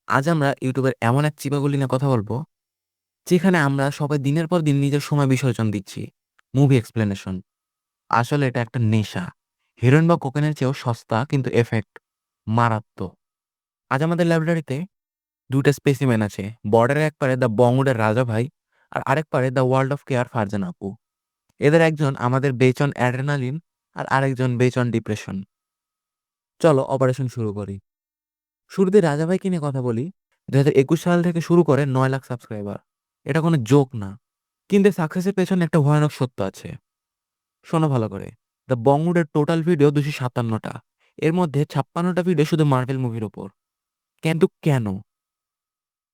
আজ আমরা ইউটিউবের এমন এক চিপাগুলি নিয়ে কথা বলবো, যেখানে আমরা সবাই দিনের পর দিন নিজের সময় বিসর্জন দিচ্ছি। Movie explanation. আসলে এটা একটা নেশা। হিরোইন বা কোকেনের চেয়েও সস্তা, কিন্তু এফেক্ট মারাত্মক। আজ আমাদের লাইব্রেরিতে ২ টা স্পেসিমেন আছে। বর্ডারের এক পারে দ্য বঙ্গডের রাজা ভাই, আর আরেক পারে the world of care Farzan আপু। এদের একজন আমাদের বেচ অন অ্যাড্রেনালিন, আর আরেকজন বেচ অন ডিপ্রেশন। চলো অপারেশন শুরু করি। শুরুতে রাজা ভাইকে নিয়ে কথা বলি। ২০২১ সাল থেকে শুরু করে ৯ লাখ সাবস্ক্রাইবার। এটা কোনো জোক না। কিন্তু সাকসেসের পেছনে একটা ভয়ানক সত্য আছে। শোনো ভালো করে। দ্য বঙ্গউডের টোটাল ভিডিও ২৫৭টা। এর মধ্যে ৫৬টা ভিডিও শুধু মার্ভেল মুভির ওপর। কিন্তু কেন?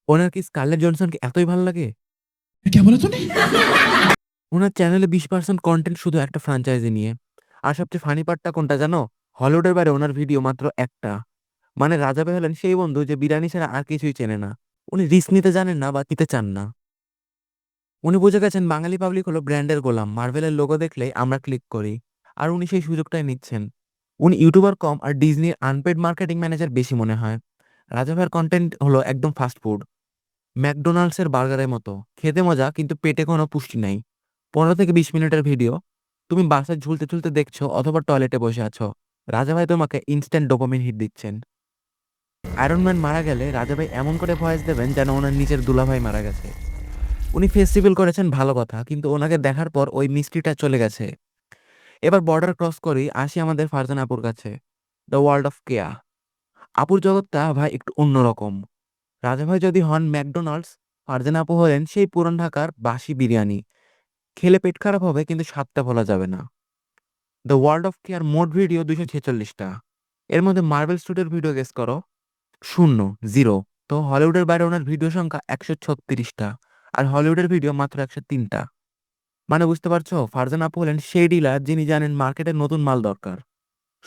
ওনার কি স্কারলেট জনসনকে এতই ভালো লাগে? क्या बोला तूने? ওনার চ্যানেলে ২০% কন্টেন্ট শুধু একটা ফ্র্যাঞ্চাইজি নিয়ে। আর সবচেয়ে ফানি পার্টটা কোনটা জানো? হলিউডের বাইরে ওনার ভিডিও মাত্র একটা। মানে রাজা ভাই হলেন সেই বন্ধু যে বিরিয়ানি ছাড়া আর কিছুই চেনে না। উনি রিস্ক নিতে জানেন না বা নিতে চান না। উনি বুঝে গেছেন বাঙালি পাবলিক হলো ব্র্যান্ডের গোলাম। মার্ভেলের লোগো দেখলেই আমরা ক্লিক করি। আর উনি সেই সুযোগটাই নিচ্ছেন। উনি ইউটিউবার কম আর ডিজনির আনপেড মার্কেটিং ম্যানেজার বেশি মনে হয়। রাজা ভাইয়ের কন্টেন্ট হলো একদম ফাস্ট ফুড। ম্যাকডোনাল্ডসের বার্গারের মতো। খেতে মজা, কিন্তু পেটে কোনো পুষ্টি নাই। ১৫ থেকে ২০ মিনিটের ভিডিও। তুমি বাসায় ঝুলতে ঝুলতে দেখছো অথবা টয়লেটে বসে আছো। রাজা ভাই তোমাকে ইনস্ট্যান্ট ডোপামিন হিট দিচ্ছেন। আয়রন ম্যান মারা গেলে রাজা ভাই এমন করে ভয়েস দেবেন যেন ওনার নিজের দুলাভাই মারা গেছে। উনি ফেস্টিভ্যাল করেছেন ভালো কথা, কিন্তু ওনাকে দেখার পর ওই মিষ্টিটা চলে গেছে। এবার বর্ডার ক্রস করি, আসি আমাদের ফারজান আপুর কাছে। দ্য ওয়ার্ল্ড অফ কেয়া। আপুর জগৎটা ভাই একটু অন্যরকম। রাজা ভাই যদি হন ম্যাকডোনাল্ডস, ফারজান আপু হলেন সেই পুরান ঢাকার বাসি বিরিয়ানি। খেলে পেট খারাপ হবে, কিন্তু স্বাদটা ভোলা যাবে না। দ্য ওয়ার্ল্ড অফ কেয়ার মোট ভিডিও ২৪৬টা। এর মধ্যে মার্বেল স্টুডিওর ভিডিও গেস করো। শূন্য, জিরো। তো হলিউডের বাইরে ওনার ভিডিও সংখ্যা ১৩৬টা। আর হলিউডের ভিডিও মাত্র ১০৩টা। মানে বুঝতে পারছো, ফারজান আপু হলেন সেই ডিলার যিনি জানেন মার্কেটে নতুন মাল দরকার।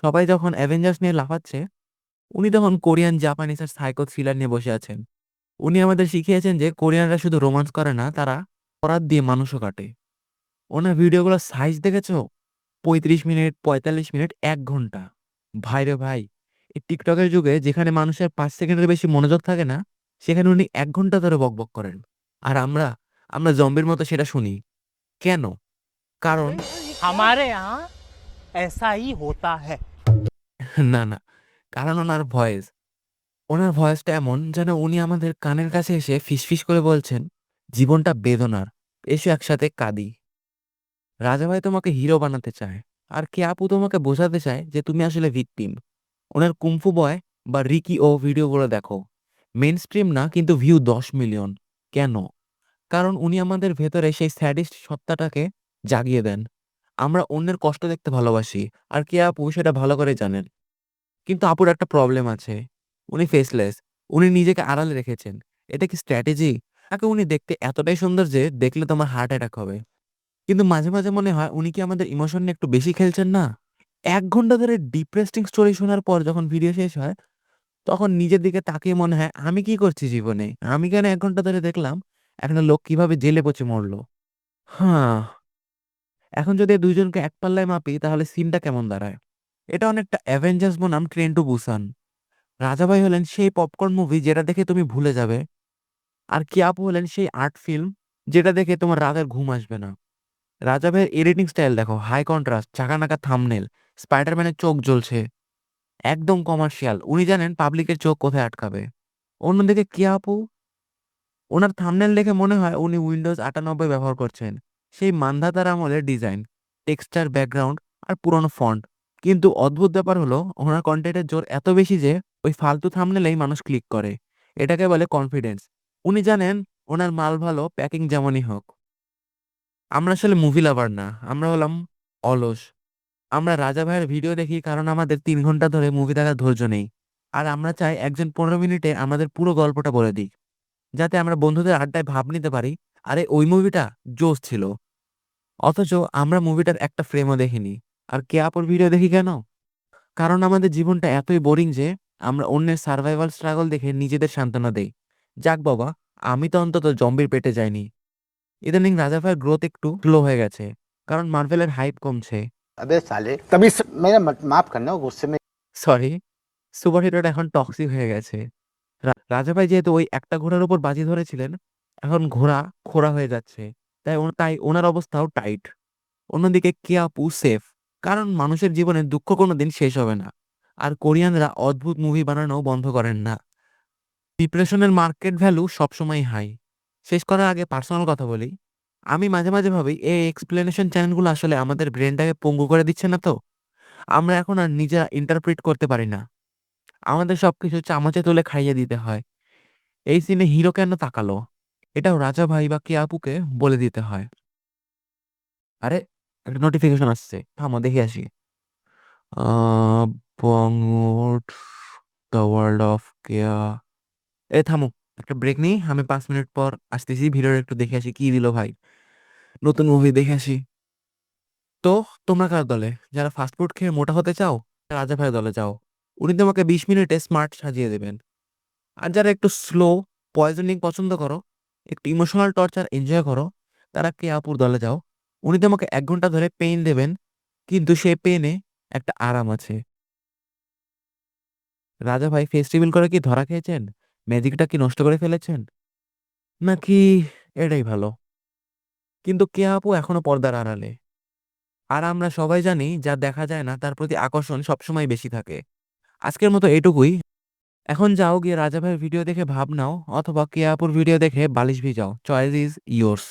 সবাই যখন অ্যাভেঞ্জার্স নিয়ে লাফাচ্ছে, উনি তখন কোরিয়ান, জাপানিজ আর সাইকো থ্রিলার নিয়ে বসে আছেন। উনি আমাদের শিখিয়েছেন যে কোরিয়ানরা শুধু রোমান্স করে না, তারা অপরাধ দিয়ে মানুষও কাটে। ওনার ভিডিওগুলোর সাইজ দেখেছো? ৩৫ মিনিট, ৪৫ মিনিট, ১ ঘন্টা। ভাই রে ভাই! এই টিকটকের যুগে যেখানে মানুষের ৫ সেকেন্ডের বেশি মনোযোগ থাকে না, সেখানে উনি ১ ঘন্টা ধরে বকবক করেন। আর আমরা আমরা জম্বির মতো সেটা শুনি। কেন? কারণ हमारे यहाँ ऐसा ही होता है। না, না। কারণ ওনার ভয়েসটা এমন যেন উনি আমাদের কানের কাছে এসে ফিসফিস করে বলছেন, জীবনটা বেদনার। এসো একসাথে কাঁদি। রাজা ভাই তোমাকে হিরো বানাতে চায়। আর কে আপু তোমাকে বোঝাতে চায় যে তুমি আসলে ভিকটিম। ওনার কুম্ফু বয় বা রিকি ও ভিডিওগুলো দেখো। মেইন স্ট্রিম না, কিন্তু ভিউ ১০ মিলিয়ন। কেন? কারণ উনি আমাদের ভেতরে সেই স্যাডিস্ট সত্তাটাকে জাগিয়ে দেন। আমরা অন্যের কষ্ট দেখতে ভালোবাসি। আর কে আপু সেটা ভালো করে জানেন। কিন্তু আপুর একটা প্রবলেম আছে। উনি ফেসলেস। উনি নিজেকে আড়ালে রেখেছেন। এটা কি স্ট্র্যাটেজি? নাকি উনি দেখতে এতটাই সুন্দর যে দেখলে তোমার হার্ট অ্যাটাক হবে? কিন্তু মাঝে, মাঝে মনে হয় উনি কি আমাদের ইমোশন নিয়ে একটু বেশি খেলছেন না? ১ ঘন্টা ধরে ডিপ্রেসিং স্টোরি শোনার পর যখন ভিডিও শেষ হয়, তখন নিজের দিকে তাকিয়ে মনে হয়, আমি কি করছি জীবনে? আমি কেন ১ ঘন্টা ধরে দেখলাম একটা লোক কিভাবে জেলে পচে মরল? হাহ! এখন যদি এই ২ জনকে এক পাল্লায় মাপি, তাহলে সিনটা কেমন দাঁড়ায়? এটা অনেকটা অ্যাভেঞ্জার্স বনাম ট্রেন টু বুসান। রাজা ভাই হলেন সেই পপকর্ন মুভি যেটা দেখে তুমি ভুলে যাবে। আর কি আপু হলেন সেই আর্ট ফিল্ম যেটা দেখে তোমার রাতের ঘুম আসবে না। রাজা ভাইয়ের এডিটিং স্টাইল দেখো, হাই কন্ট্রাস্ট, ঝাঁকানাকা থাম্বনেল, স্পাইডারম্যানের চোখ জ্বলছে। একদম কমার্শিয়াল। উনি জানেন পাবলিকের চোখ কোথায় আটকাবে। অন্যদিকে কি আপু, ওনার থাম্বনেল দেখে মনে হয় উনি উইন্ডোজ ৯৮ ব্যবহার করছেন। সেই মান্ধাতার আমলের ডিজাইন, টেক্সচার, ব্যাকগ্রাউন্ড আর পুরনো ফন্ট। কিন্তু অদ্ভুত ব্যাপার হলো, ওনার কন্টেন্টের জোর এত বেশি যে ওই ফালতু থাম্বনেলেই মানুষ ক্লিক করে। এটাকে বলে কনফিডেন্স। উনি জানেন ওনার মাল ভালো, প্যাকিং যেমনই হোক। আমরা আসলে মুভি লাভার না, আমরা হলাম অলস। আমরা রাজা ভাইয়ের ভিডিও দেখি কারণ আমাদের ৩ ঘন্টা ধরে মুভি দেখার ধৈর্য নেই। আর আমরা চাই একজন ১৫ মিনিটে আমাদের পুরো গল্পটা বলে দিক, যাতে আমরা বন্ধুদের আড্ডায় ভাব নিতে পারি, আরে ওই মুভিটা জোস ছিল। অথচ আমরা মুভিটার একটা ফ্রেমও দেখিনি। আর কে আপুর ভিডিও দেখি কেন? কারণ আমাদের জীবনটা এতই বোরিং যে আমরা অন্যের সার্ভাইভাল স্ট্রাগল দেখে নিজেদের সান্ত্বনা দেই। যাক বাবা, আমি তো অন্তত জম্বির পেটে যাইনি। ইদানিং রাজা ভাইয়ের গ্রোথ একটু স্লো হয়ে গেছে, কারণ মার্ভেলের হাইপ কমছে। अबे साले तभी मेरा माफ करना गुस्से में। সরি, সুপারহিরোটা এখন টক্সিক হয়ে গেছে। রাজা ভাই যেহেতু ওই একটা ঘোড়ার উপর বাজি ধরেছিলেন, এখন ঘোড়া খোঁড়া হয়ে যাচ্ছে। তাই ওনার অবস্থাও টাইট। অন্যদিকে কেয়াপু সেফ, কারণ মানুষের জীবনে দুঃখ কোনোদিন শেষ হবে না। আর কোরিয়ানরা অদ্ভুত মুভি বানানো বন্ধ করেন না। ডিপ্রেশনের মার্কেট ভ্যালু সবসময় হাই। শেষ করার আগে পার্সোনাল কথা বলি, আমি মাঝে মাঝে ভাবি এই এক্সপ্লেনেশন চ্যানেলগুলো আসলে আমাদের ব্রেনটাকে পঙ্গু করে দিচ্ছে না তো? আমরা এখন আর নিজেরা ইন্টারপ্রিট করতে পারি না, আমাদের সবকিছু চামচে তুলে খাইয়ে দিতে হয়। এই সিনে হিরো কেন তাকালো, এটাও রাজা ভাই বা কেয়াপুকে বলে দিতে হয়। আরে, একটা নোটিফিকেশন আসছে, থামো দেখে আসি। বংউড, দ্য ওয়ার্ল্ড অফ কেয়া। থামো, একটা ব্রেক নিই, আমি 5 মিনিট পর আসতেছি। ভিডিওটা একটু দেখে আসি কি দিল ভাই, নতুন মুভি দেখে আসি। তো তোমরা কার দলে? যারা ফাস্টফুড খেয়ে মোটা হতে চাও, রাজা ভাইয়ের দলে যাও। উনি তোমাকে 20 মিনিটে স্মার্ট সাজিয়ে দেবেন। আর যারা একটু স্লো পয়জনিং পছন্দ করো, একটু ইমোশনাল টর্চার এনজয় করো, তারা কে আপুর দলে যাও। উনি তোমাকে 1 ঘন্টা ধরে পেইন দেবেন, কিন্তু সেই পেনে একটা আরাম আছে। রাজা ভাই ফেস্টিভ্যাল করে কি ধরা খেয়েছেন? ম্যাজিকটা কি নষ্ট করে ফেলেছেন, নাকি এটাই ভালো? কিন্তু কে আপু এখনো পর্দার আড়ালে। আর আমরা সবাই জানি যা দেখা যায় না তার প্রতি আকর্ষণ সবসময় বেশি থাকে। আজকের মতো এটুকুই। এখন যাও গিয়ে রাজা ভাইয়ের ভিডিও দেখে ভাব নাও, অথবা কেয়াপুর ভিডিও দেখে বালিশ ভিজাও। Choice is yours.